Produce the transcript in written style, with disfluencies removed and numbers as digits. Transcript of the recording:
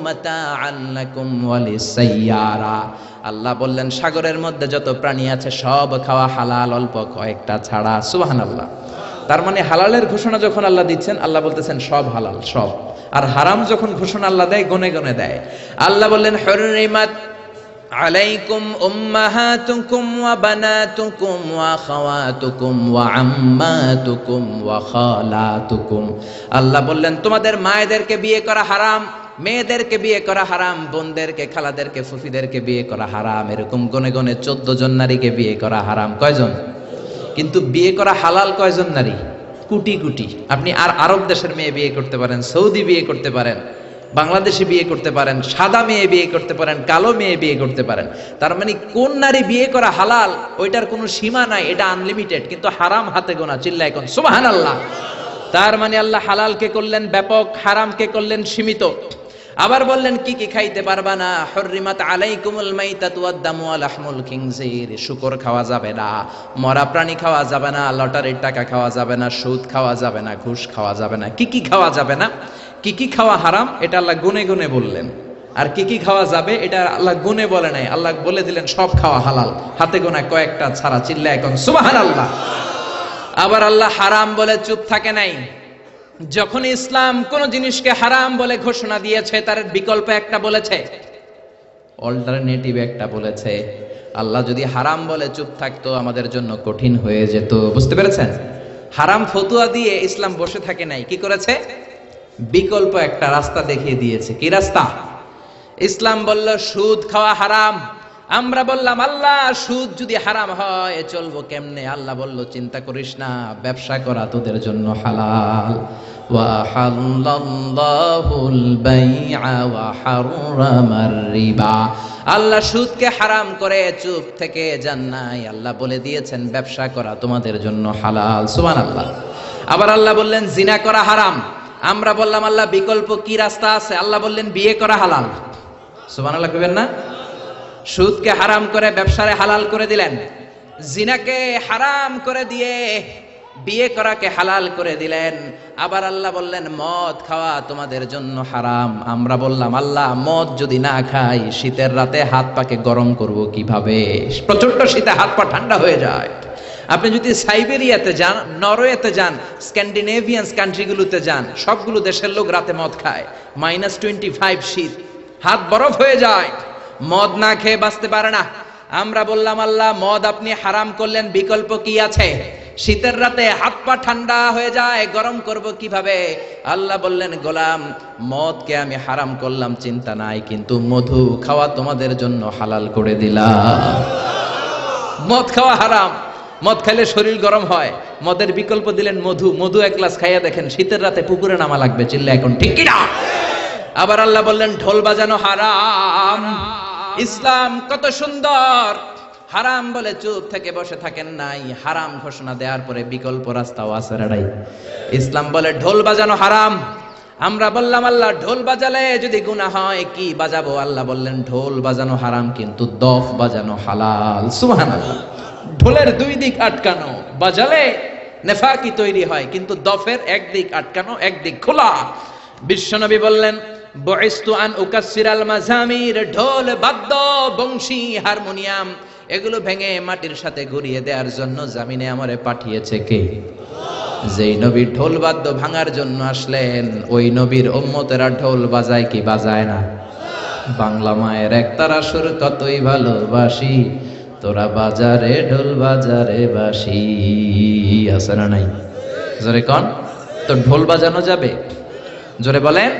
মাতাআন লাকুম ওয়ালিসাইয়ারা। আল্লাহ বললেন সাগরের মধ্যে যত প্রাণী আছে সব খাওয়া হালাল, অল্প কয়েকটা ছাড়া। সুবহানাল্লাহ। তার মানে হালালের ঘোষণা যখন আল্লাহ দিচ্ছেন, আল্লাহ বলতেছেন সব হালাল, সব। আর হারাম যখন ঘোষণা আল্লাহ দেয়, গনে গনে দেয়। আল্লাহ বললেন হুররিমাত আলাইকুম উম্মাহাতুকুম ওয়া বানাতুকুম ওয়া আখাওয়াতুকুম ওয়া আম্মাতুকুম ওয়া খালাতুকুম। আল্লাহ বললেন তোমাদের মায়েদেরকে বিয়ে করা হারাম, মেয়েদেরকে বিয়ে করা হারাম, বোনদেরকে, খালাদেরকে, ফুফিদেরকে বিয়ে করা হারাম। এরকম গনে গনে 14 জন নারীকে বিয়ে করা হারাম। কয়জন? কিন্তু বিয়ে করা হালাল কয়জন নারী? কোটি কোটি। আপনি আর আরব দেশের মেয়ে বিয়ে করতে পারেন, সৌদি বিয়ে করতে পারেন, বাংলাদেশে বিয়ে করতে পারেন, সাদা মেয়ে বিয়ে করতে পারেন, কালো মেয়ে বিয়ে করতে পারেন। তার মানে কোন নারী বিয়ে করা হালাল ওইটার কোনো সীমা নাই, এটা আনলিমিটেড। কিন্তু হারাম হাতে গোনা। চিল্লায় কোন সুবহানাল্লাহ। তার মানে আল্লাহ হালালকে করলেন ব্যাপক, হারামকে করলেন সীমিত। আবার বললেন কি কি খাইতে পারবা না। হুররিমাত আলাইকুমুল মাইতাতু ওয়াদ-দামু ওয়া লাহমুল খিনজির। শুকর খাওয়া যাবে না, মরা প্রাণী খাওয়া যাবে না, লটারির টাকা খাওয়া যাবে না, সুদ খাওয়া যাবে না, ঘুষ খাওয়া যাবে না। কি কি খাওয়া যাবে না, কি কি খাওয়া হারাম, এটা আল্লাহ গুনে গুনে বললেন। আর কি কি খাওয়া যাবে এটা আল্লাহ গুনে বলে নাই, আল্লাহ বলে দিলেন সব খাওয়া হালাল, হাতে গোনা কয়েকটা ছাড়া। চিল্লায় এখন সুবহানাল্লাহ। আবার আল্লাহ হারাম বলে চুপ থাকে নাই। যখন ইসলাম কোন জিনিসকে হারাম বলে ঘোষণা দিয়েছে, তার বিকল্প একটা বলেছে, অল্টারনেটিভ একটা বলেছে। আল্লাহ যদি হারাম বলে চুপ থাকতো আমাদের জন্য কঠিন হয়ে যেত। বুঝতে পেরেছেন? হারাম ফতুয়া দিয়ে ইসলাম বসে থাকে নাই, কি করেছে? বিকল্প একটা রাস্তা দেখিয়ে দিয়েছে। কি রাস্তা? ইসলাম বলল সুদ খাওয়া হারাম। আমরা বললাম আল্লাহ সুদ যদি হারাম হয় চলবো কেমনে? আল্লাহ বলল চিন্তা করিস না, ব্যবসা করা তোদের জন্য হালাল। ওয়া হাল্লাল্লাহুল বাইআ ওয়া হাররামার রিবা। আল্লাহ সুদকে হারাম করে চুপ থেকে যান নাই, আল্লাহ বলে দিয়েছেন ব্যবসা করা তোমাদের জন্য হালাল। সুবহানাল্লাহ। আবার আল্লাহ বললেন জিনা করা হারাম। আমরা বললাম আল্লাহ বিকল্প কি রাস্তা আছে? আল্লাহ বললেন বিয়ে করা হালাল। সুবহানাল্লাহ কইবেন না? সুদকে হারাম করে ব্যবসারে হালাল করে দিলেন, জিনাকে হারাম করে দিয়ে বিয়ে করাকে হালাল করে দিলেন। আবার আল্লাহ বললেন মদ খাওয়া তোমাদের জন্য হারাম। আমরা বললাম আল্লাহ মদ যদি না খাই শীতের রাতে হাত পাকে গরম করব কিভাবে? প্রচন্ড শীতে হাত পা ঠান্ডা হয়ে যায়। আপনি যদি সাইবেরিয়াতে যান, নরওয়েতে যান, স্ক্যান্ডিনেভিয়ান কান্ট্রিগুলোতে যান, সবগুলো দেশের লোক রাতে মদ খায়। -25 শীত, হাত বরফ হয়ে যায়, মদ না খেয়ে বাঁচতে পারে না। আমরা বললাম আল্লাহ মদ আপনি হারাম করলেন, বিকল্প কি আছে? শীতের রাতে হাত পা ঠান্ডা হয়ে যায়, গরম করব কিভাবে? আল্লাহ বললেন গোলাম মদকে আমি হারাম করলাম চিন্তা নাই, কিন্তু মধু খাওয়া তোমাদের জন্য হালাল করে দিলাম। মদ খাওয়া হারাম, মদ খাইলে শরীর গরম হয়, মদের বিকল্প দিলেন মধু। মধু এক গ্লাস খাইয়া দেখেন শীতের রাতে পুকুরে নামা লাগবে। চিল্লা এখন ঠিক কিনা? আবার আল্লাহ বললেন ঢোল বাজানো হারাম। ইসলাম কত সুন্দর! হারাম বলে চুপ থেকে বসে থাকেন নাই, হারাম ঘোষণা দেওয়ার পরে বিকল্প রাস্তাও আছে রাড়াই। ইসলাম বলে ঢোল বাজানো হারাম। আমরা বললাম আল্লাহ ঢোল বাজালে যদি গুনাহ হয় কি বাজাবো? আল্লাহ বললেন ঢোল বাজানো হারাম, কিন্তু দফ বাজানো হালাল। সুবহানাল্লাহ। ঢোলের দুই দিক আটকানো, বাজালে নেফাকি তৈরি হয়, কিন্তু দফের একদিক আটকানো একদিক খোলা। বিশ্বনবী বললেন বুইস্তু আন উকাসসিরাল মাজামির। ঢোল, বাদ্য, বংশী, হারমোনিয়াম এগুলো ভেঙে মাটির সাথে ঘুরিয়ে দেওয়ার জন্য জামিনে আমারে পাঠিয়েছে কে? যেই নবী ঢোল বাদ্য ভাঙার জন্য আসলেন ওই নবীর উম্মতেরা ঢোল বাজায় কি বাজায় না? বাংলা মায়ের একতারা সুর কতই ভালোবাসি, তোরা বাজারে ঢোল বাজারে বাসি। আছে না নাই? জোরে কন তো ঢোল বাজানো যাবে? জোরে বলেন।